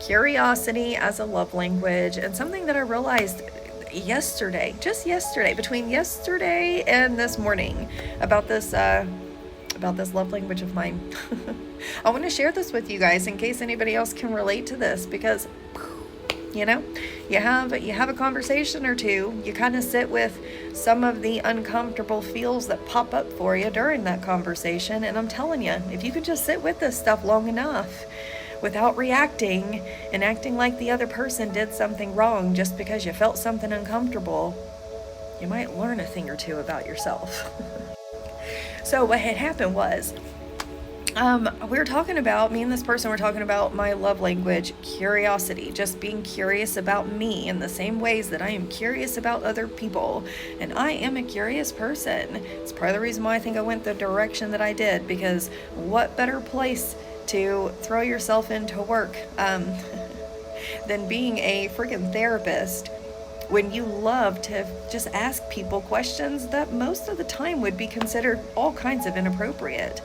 curiosity as a love language, and something that I realized yesterday, just yesterday, between yesterday and this morning, about this love language of mine. I want to share this with you guys in case anybody else can relate to this, because you know, you have a conversation or two, you kind of sit with some of the uncomfortable feels that pop up for you during that conversation, and I'm telling you, if you could just sit with this stuff long enough without reacting and acting like the other person did something wrong just because you felt something uncomfortable, you might learn a thing or two about yourself. So what had happened was, we were talking about, me and this person were talking about my love language, curiosity, just being curious about me in the same ways that I am curious about other people. And I am a curious person. It's part of the reason why I think I went the direction that I did, because what better place to throw yourself into work than being a freaking therapist, when you love to just ask people questions that most of the time would be considered all kinds of inappropriate.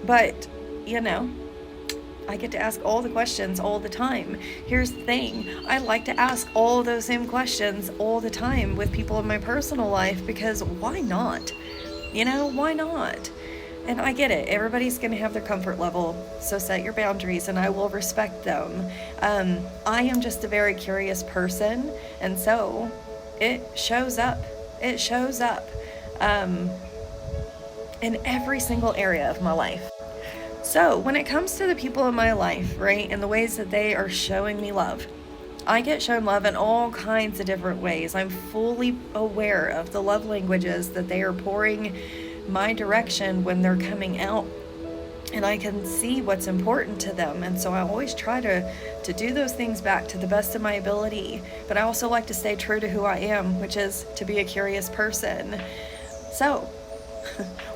But, you know, I get to ask all the questions all the time. Here's the thing. I like to ask all those same questions all the time with people in my personal life, because why not? You know, why not? And I get it. Everybody's going to have their comfort level. So set your boundaries and I will respect them. I am just a very curious person. And so it shows up. It shows up. In every single area of my life. So when it comes to the people in my life, right, and the ways that they are showing me love, I get shown love in all kinds of different ways. I'm fully aware of the love languages that they are pouring my direction when they're coming out, and I can see what's important to them. And so I always try to do those things back to the best of my ability. But I also like to stay true to who I am, which is to be a curious person. So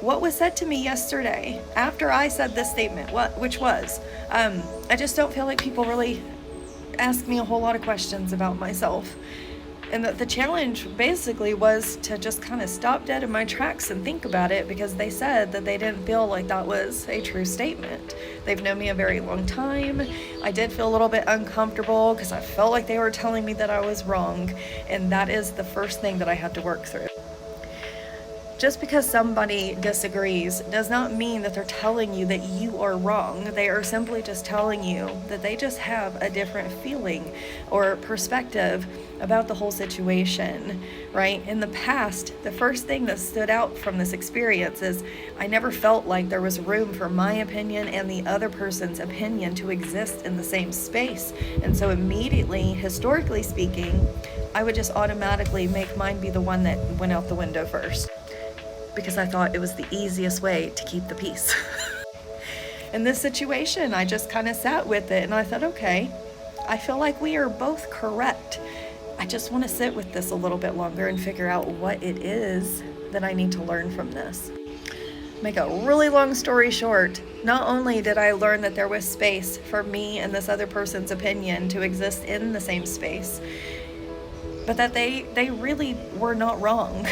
what was said to me yesterday after I said this statement, which was, I just don't feel like people really ask me a whole lot of questions about myself. And the challenge basically was to just kind of stop dead in my tracks and think about it, because they said that they didn't feel like that was a true statement. They've known me a very long time. I did feel a little bit uncomfortable because I felt like they were telling me that I was wrong. And that is the first thing that I had to work through. Just because somebody disagrees does not mean that they're telling you that you are wrong. They are simply just telling you that they just have a different feeling or perspective about the whole situation, right? In the past, the first thing that stood out from this experience is I never felt like there was room for my opinion and the other person's opinion to exist in the same space. And so immediately, historically speaking, I would just automatically make mine be the one that went out the window first, because I thought it was the easiest way to keep the peace. In this situation, I just kind of sat with it and I thought, okay, I feel like we are both correct. I just want to sit with this a little bit longer and figure out what it is that I need to learn from this. Make a really long story short, not only did I learn that there was space for me and this other person's opinion to exist in the same space, but that they really were not wrong.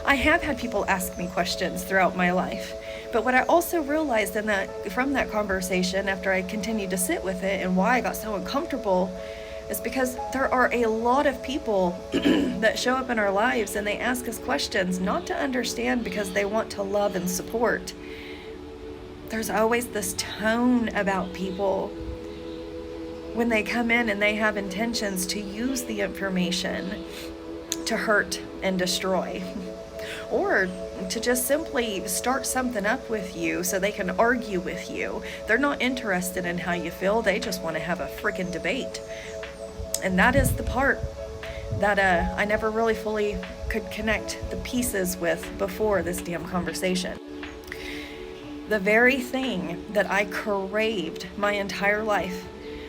I have had people ask me questions throughout my life, but what I also realized from that conversation, after I continued to sit with it, and why I got so uncomfortable, is because there are a lot of people that show up in our lives and they ask us questions not to understand, because they want to love and support. There's always this tone about people when they come in and they have intentions to use the information to hurt and destroy. Or to just simply start something up with you so they can argue with you. They're not interested in how you feel. They just want to have a freaking debate. And that is the part that I never really fully could connect the pieces with before this damn conversation. The very thing that I craved my entire life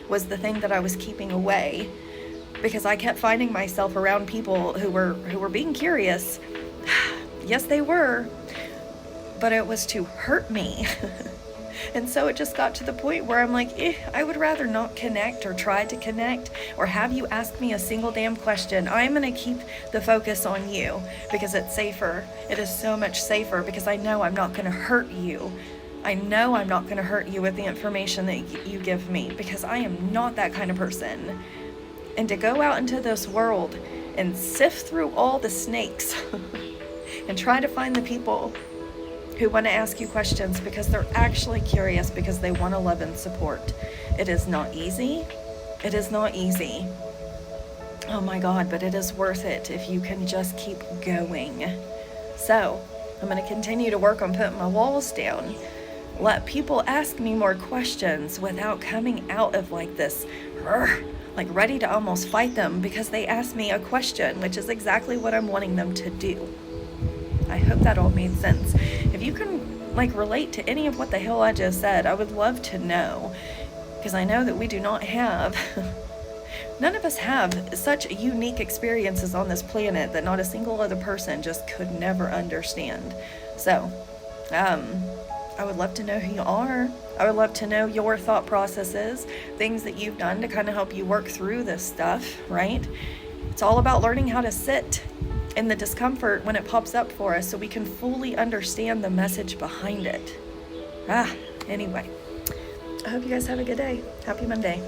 was the thing that I was keeping away, because I kept finding myself around people who were being curious. Yes, they were, but it was to hurt me. And so it just got to the point where I'm like, I would rather not connect or try to connect or have you ask me a single damn question. I'm going to keep the focus on you because it's safer. It is so much safer because I know I'm not going to hurt you. I know I'm not going to hurt you with the information that you give me, because I am not that kind of person. And to go out into this world and sift through all the snakes and try to find the people who want to ask you questions because they're actually curious, because they want to love and support. It is not easy. It is not easy. Oh my God, but it is worth it if you can just keep going. So I'm going to continue to work on putting my walls down. Let people ask me more questions without coming out of like this, like ready to almost fight them because they asked me a question, which is exactly what I'm wanting them to do. I hope that all made sense. If you can like relate to any of what the hell I just said, I would love to know, because I know that we do not have, none of us have such unique experiences on this planet that not a single other person just could never understand. So, I would love to know who you are. I would love to know your thought processes, things that you've done to kind of help you work through this stuff, right? It's all about learning how to sit in the discomfort when it pops up for us so we can fully understand the message behind it. Anyway, I hope you guys have a good day. Happy Monday.